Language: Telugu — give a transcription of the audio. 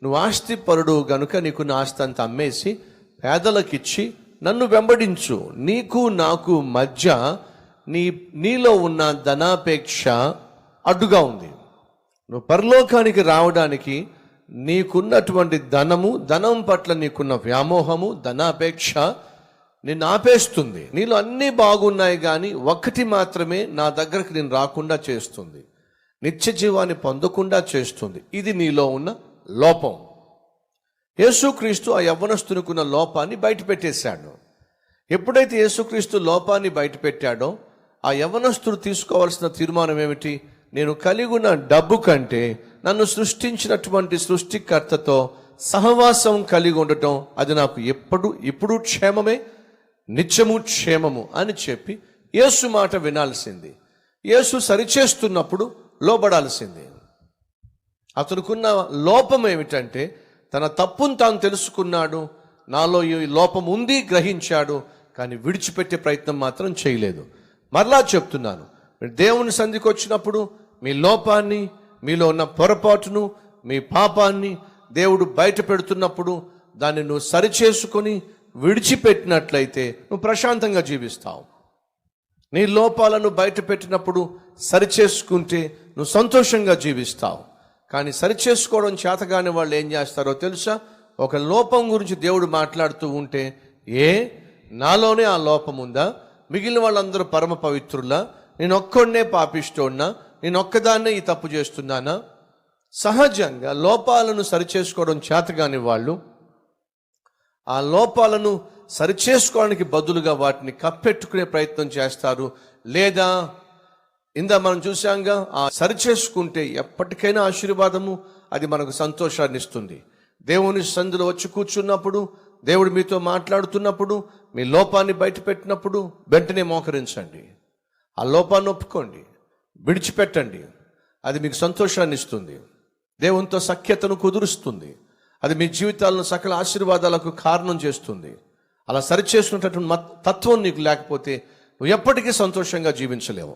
నువ్వు ఆస్తిపరుడు గనుక నీకున్న ఆస్తి అంతా అమ్మేసి పేదలకిచ్చి నన్ను వెంబడించు. నీకు నాకు మధ్య నీలో ఉన్న ధనాపేక్ష అడ్డుగా ఉంది. నువ్వు పరలోకానికి రావడానికి నీకున్నటువంటి ధనం పట్ల నీకున్న వ్యామోహము, ధనాపేక్ష నిన్ను ఆపేస్తుంది. నీలో అన్నీ బాగున్నాయి కానీ ఒక్కటి మాత్రమే నా దగ్గరకు నేను రాకుండా చేస్తుంది, నిత్య జీవాన్ని పొందకుండా చేస్తుంది. ఇది నీలో ఉన్న లోపం. యేసుక్రీస్తు ఆ యవ్వనస్తునికున్న లోపాన్ని బయట పెట్టేశాడు. ఎప్పుడైతే యేసుక్రీస్తు లోపాన్ని బయట పెట్టాడో ఆ యవ్వనస్తుడు తీసుకోవాల్సిన తీర్మానం ఏమిటి? నేను కలిగి ఉన్న డబ్బు కంటే నన్ను సృష్టించినటువంటి సృష్టికర్తతో సహవాసం కలిగి ఉండటం అది నాకు ఇప్పుడు క్షేమమే, నిత్యము క్షేమము అని చెప్పి యేసు మాట వినాల్సింది. యేసు సరిచేస్తున్నప్పుడు లోబడాల్సింది. అతనుకున్న లోపం ఏమిటంటే తన తప్పును తాను తెలుసుకున్నాడు, నాలో ఈ లోపం ఉంది గ్రహించాడు, కానీ విడిచిపెట్టే ప్రయత్నం మాత్రం చేయలేదు. మరలా చెప్తున్నాను, దేవుని సన్నిధికి వచ్చినప్పుడు మీ లోపాన్ని, మీలో ఉన్న పొరపాటును, మీ పాపాన్ని దేవుడు బయట పెడుతున్నప్పుడు దాన్ని నువ్వు సరిచేసుకొని విడిచిపెట్టినట్లయితే నువ్వు ప్రశాంతంగా జీవిస్తావు. నీ లోపాలను బయట పెట్టినప్పుడు సరిచేసుకుంటే నువ్వు సంతోషంగా జీవిస్తావు. కానీ సరిచేసుకోవడం చేతగాని వాళ్ళు ఏం చేస్తారో తెలుసా? ఒక లోపం గురించి దేవుడు మాట్లాడుతూ ఉంటే, నాలోనే ఆ లోపం ఉందా? మిగిలిన వాళ్ళందరూ పరమ పవిత్రులా? నేను ఒక్కడినే పాపిస్తోన్నా? నేను ఒక్కదాన్నే ఈ తప్పు చేస్తున్నానా? సహజంగా లోపాలను సరిచేసుకోవడం చేతగాని వాళ్ళు ఆ లోపాలను సరిచేసుకోవడానికి బదులుగా వాటిని కప్పెట్టుకునే ప్రయత్నం చేస్తారు. లేదా మనం చూసాంగా, ఆ సరిచేసుకుంటే ఎప్పటికైనా ఆశీర్వాదము, అది మనకు సంతోషాన్ని ఇస్తుంది. దేవుని సందులో వచ్చి కూర్చున్నప్పుడు, దేవుడు మీతో మాట్లాడుతున్నప్పుడు, మీ లోపాన్ని బయట పెట్టినప్పుడు వెంటనే మోకరించండి, ఆ లోపాన్ని ఒప్పుకోండి, విడిచిపెట్టండి. అది మీకు సంతోషాన్ని ఇస్తుంది, దేవునితో సఖ్యతను కుదురుస్తుంది, అది మీ జీవితాలను సకల ఆశీర్వాదాలకు కారణం చేస్తుంది. అలా సరిచేసుకున్నటువంటి తత్వం నీకు లేకపోతే నువ్వు ఎప్పటికీ సంతోషంగా జీవించలేవు.